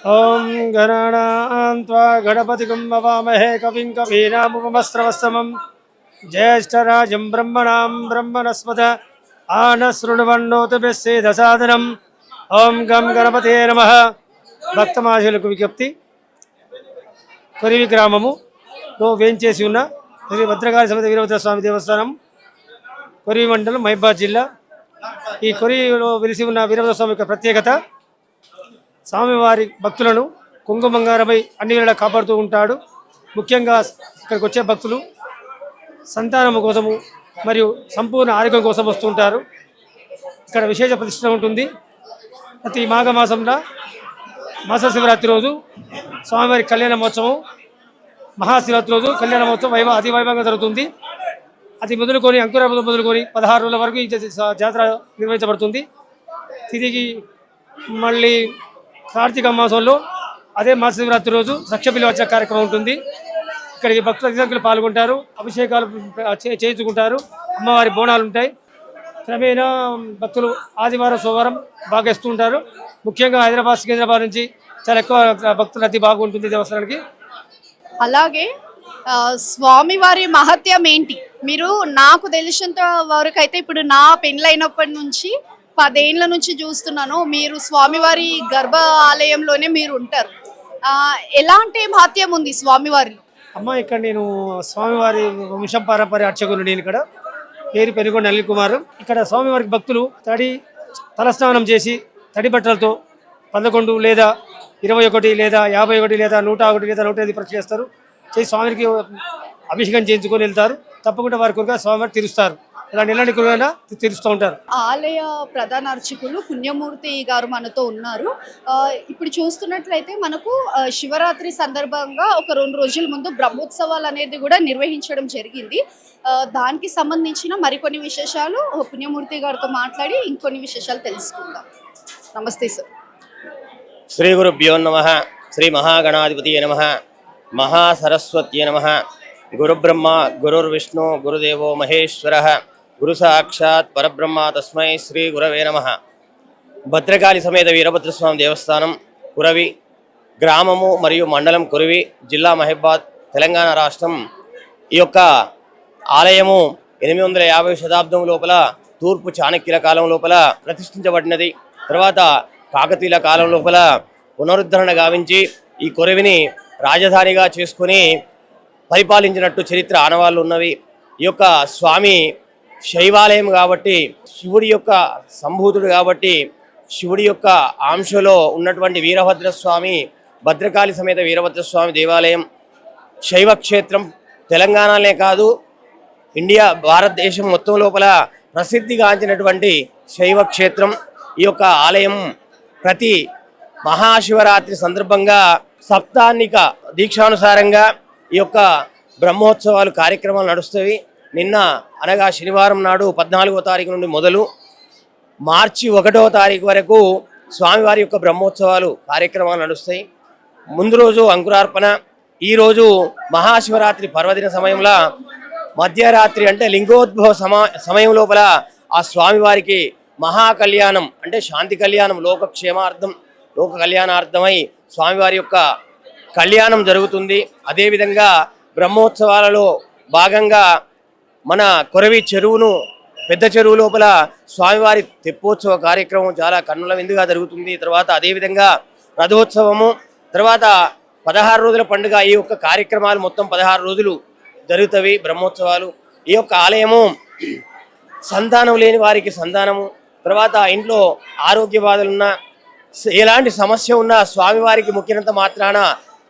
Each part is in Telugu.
ఓం గణానాం త్వా గణపతిగం వవామహే కవిం కవీనాముపమస్రవస్తమం జ్యేష్ఠరాజం బ్రహ్మణాం బ్రహ్మణస్పత ఆనశృణ్వన్నోతభిస్సేదసాదనం. ఓం గం గణపతే నమః. భక్తమాశయులకు విజ్ఞప్తి, కొరివి గ్రామములో వేంచేసి ఉన్న శ్రీ భద్రకాళి సమేత వీరభద్రస్వామి దేవస్థానం, కొరివి మండలం, మహబూబాబాద్ జిల్లా. ఈ కొరివిలో వెలిసి ఉన్న వీరభద్రస్వామి యొక్క ప్రత్యేకత, స్వామివారి భక్తులను కొంగు బంగారమై అన్ని వేళలా కాపాడుతూ ఉంటాడు. ముఖ్యంగా ఇక్కడికి వచ్చే భక్తులు సంతానము కోసము మరియు సంపూర్ణ ఆరోగ్యం కోసం వస్తుంటారు. ఇక్కడ విశేష ప్రతిష్ట ఉంటుంది. ప్రతి మాఘమాసంలో మాస శివరాత్రి రోజు స్వామివారి కళ్యాణ మహోత్సవం, మహాశివరాత్రి రోజు కళ్యాణ మహోత్సవం అతి వైభవంగా జరుగుతుంది. అది మొదలుకొని అంకురార్పణ మొదలుకొని 16 రోజుల వరకు ఈ జాతర నిర్వహించబడుతుంది. తిరిగి మళ్ళీ కార్తీక మాసంలో అదే మహాశివరాత్రి రోజు రక్షపిల్లి కార్యక్రమం ఉంటుంది. ఇక్కడికి భక్తుల సంఖ్యలో పాల్గొంటారు, అభిషేకాలు చేయించుకుంటారు, అమ్మవారి బోనాలు ఉంటాయి. క్రమేణా భక్తులు ఆదివారం సోమవారం బాగా ఇస్తూ ఉంటారు. ముఖ్యంగా హైదరాబాద్, సికింద్రాబాద్ నుంచి చాలా ఎక్కువ భక్తుల రద్దీ బాగుంటుంది దేవస్థానానికి. అలాగే స్వామివారి మహత్యం ఏంటి? మీరు నాకు తెలిసినంత వరకు అయితే ఇప్పుడు నా పెళ్ళైనప్పటి నుంచి 10 ఏళ్ళ నుంచి చూస్తున్నాను, మీరు స్వామివారి గర్భ ఆలయంలోనే మీరు ఉంటారు. ఎలాంటి మహత్యం ఉంది స్వామివారిలో? అమ్మ, ఇక్కడ నేను స్వామివారి వంశం పారంపర్య అర్చకులు. నేను ఇక్కడ పేరు పెనుగొండ అనిల్ కుమార్. ఇక్కడ స్వామివారికి భక్తులు తలస్నానం చేసి తడి బట్టలతో 11 లేదా 21 లేదా 51 లేదా 101 లేదా 105 పరీక్ష చేస్తారు. చేసి స్వామికి అభిషేకం చేయించుకొని వెళ్తారు. తప్పకుండా వారి కొరకు స్వామివారు తీరుస్తారు. ఎలాంటి కొరకైనా తీరుస్తూ ఉంటారు. ఆలయ ప్రధాన అర్చకులు పుణ్యమూర్తి గారు మనతో ఉన్నారు. ఇప్పుడు చూస్తున్నట్లయితే మనకు శివరాత్రి సందర్భంగా ఒక 2 రోజుల ముందు బ్రహ్మోత్సవాలు అనేది కూడా నిర్వహించడం జరిగింది. దానికి సంబంధించిన మరికొన్ని విశేషాలు పుణ్యమూర్తి గారితో మాట్లాడి ఇంకొన్ని విశేషాలు తెలుసుకుందాం. నమస్తే సార్. శ్రీ గురుభ్యో నమః. శ్రీ మహాగణాధిపతియే నమః. మహాసరస్వత్యే నమః. గురుబ్రహ్మ గురుర్విష్ణు గురుదేవో మహేశ్వరః. గురు సాక్షాత్ పరబ్రహ్మ తస్మై శ్రీ గురవే నమః. భద్రకాళి సమేత వీరభద్రస్వామి దేవస్థానం, కురవి గ్రామము మరియు మండలం, కురవి జిల్లా, మహబూబాబాద్, తెలంగాణ రాష్ట్రం. ఈ యొక్క ఆలయము 850 శతాబ్దం లోపల తూర్పు చాణక్యుల కాలం లోపల ప్రతిష్ఠించబడినది. తర్వాత కాకతీయుల కాలం లోపల పునరుద్ధరణ గావించి ఈ కొరవిని రాజధానిగా చేసుకొని పరిపాలించినట్టు చరిత్ర ఆనవాళ్ళు ఉన్నవి. ఈ యొక్క స్వామి శైవాలయం కాబట్టి, శివుడి యొక్క సంభూతుడు కాబట్టి, శివుడి యొక్క అంశలో ఉన్నటువంటి వీరభద్రస్వామి, భద్రకాళి సమేత వీరభద్రస్వామి దేవాలయం శైవ క్షేత్రం. తెలంగాణనే కాదు, ఇండియా, భారతదేశం మొత్తం లోపల ప్రసిద్ధిగాంచినటువంటి శైవ క్షేత్రం. ఈ యొక్క ఆలయం ప్రతి మహాశివరాత్రి సందర్భంగా సప్తాహ్నిక దీక్షానుసారంగా ఈ యొక్క బ్రహ్మోత్సవాలు కార్యక్రమాలు నడుస్తాయి. నిన్న అనగా శనివారం నాడు 14వ తారీఖు నుండి మొదలు మార్చి 1వ తారీఖు వరకు స్వామివారి యొక్క బ్రహ్మోత్సవాలు కార్యక్రమాలు నడుస్తాయి. ముందు రోజు అంకురార్పణ, ఈరోజు మహాశివరాత్రి పర్వదిన సమయంలో మధ్యరాత్రి అంటే లింగోద్భవ సమయం లోపల ఆ స్వామివారికి మహాకళ్యాణం అంటే శాంతి కళ్యాణం, లోకక్షేమార్థం, లోక కళ్యాణార్థమై స్వామివారి యొక్క కళ్యాణం జరుగుతుంది. అదేవిధంగా బ్రహ్మోత్సవాలలో భాగంగా మన కొరవి చెరువును, పెద్ద చెరువు లోపల స్వామివారి తెప్పోత్సవ కార్యక్రమం చాలా కన్నుల విందుగా జరుగుతుంది. తర్వాత అదేవిధంగా రథోత్సవము, తర్వాత 16 రోజుల పండుగ. ఈ యొక్క కార్యక్రమాలు మొత్తం 16 రోజులు జరుగుతవి బ్రహ్మోత్సవాలు. ఈ యొక్క ఆలయము సంతానం లేని వారికి సంతానము, తర్వాత ఇంట్లో ఆరోగ్య బాధలున్నా, ఎలాంటి సమస్య ఉన్నా స్వామివారికి మొక్కినంత మాత్రాన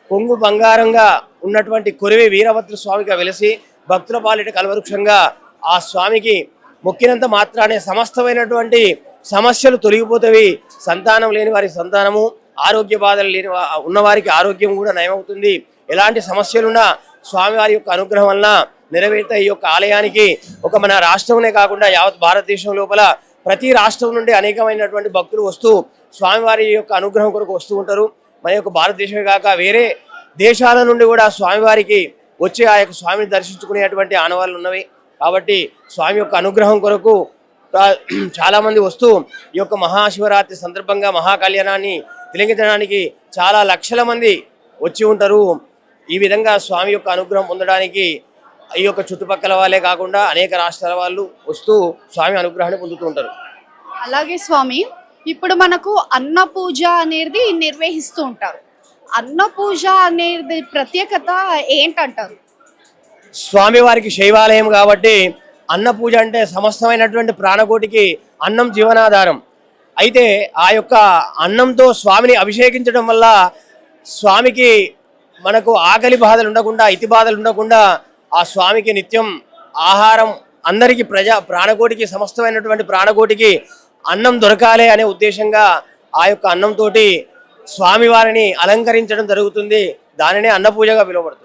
కొంగు బంగారంగా ఉన్నటువంటి కొరివి వీరభద్ర స్వామిగా వెలిసి భక్తుల పాలిట కల్వవృక్షంగా ఆ స్వామికి మొక్కినంత మాత్రానే సమస్తమైనటువంటి సమస్యలు తొలగిపోతాయి. సంతానం లేని వారికి సంతానము, ఆరోగ్య బాధలు లేని ఉన్నవారికి ఆరోగ్యం కూడా నయమవుతుంది. ఎలాంటి సమస్యలున్నా స్వామివారి యొక్క అనుగ్రహం వలన నెరవేర్త. ఈ యొక్క ఆలయానికి ఒక మన రాష్ట్రంనే కాకుండా యావత్ భారతదేశం లోపల ప్రతి రాష్ట్రం నుండి అనేకమైనటువంటి భక్తులు వస్తూ స్వామివారి యొక్క అనుగ్రహం కొరకు వస్తూ ఉంటారు. మన యొక్క భారతదేశమే కాక వేరే దేశాల నుండి కూడా స్వామివారికి వచ్చి ఆ యొక్క స్వామిని దర్శించుకునేటువంటి ఆనవాళ్ళు ఉన్నవి. కాబట్టి స్వామి యొక్క అనుగ్రహం కొరకు చాలామంది వస్తూ ఈ యొక్క మహాశివరాత్రి సందర్భంగా మహాకళ్యాణాన్ని తిలకించడానికి చాలా లక్షల మంది వచ్చి ఉంటారు. ఈ విధంగా స్వామి యొక్క అనుగ్రహం పొందడానికి ఈ యొక్క చుట్టుపక్కల వాళ్ళే కాకుండా అనేక రాష్ట్రాల వాళ్ళు వస్తూ స్వామి అనుగ్రహాన్ని పొందుతూ ఉంటారు. అలాగే స్వామి, ఇప్పుడు మనకు అన్న పూజ అనేది నిర్వహిస్తూ ఉంటారు. అన్న పూజ అనేది ప్రత్యేకత ఏంటంటారు? స్వామివారికి శైవాలయం కాబట్టి అన్న పూజ అంటే సమస్తమైనటువంటి ప్రాణకోటికి అన్నం జీవనాధారం. అయితే ఆ యొక్క అన్నంతో స్వామిని అభిషేకించడం వల్ల స్వామికి మనకు ఆకలి బాధలు ఉండకుండా, ఇతి బాధలు ఉండకుండా ఆ స్వామికి నిత్యం ఆహారం అందరికీ ప్రాణకోటికి సమస్తమైనటువంటి ప్రాణకోటికి అన్నం దొరకాలి అనే ఉద్దేశంగా ఆ యొక్క అన్నంతో స్వామివారిని అలంకరించడం జరుగుతుంది. దానినే అన్న పూజగా పిలువబడుతుంది.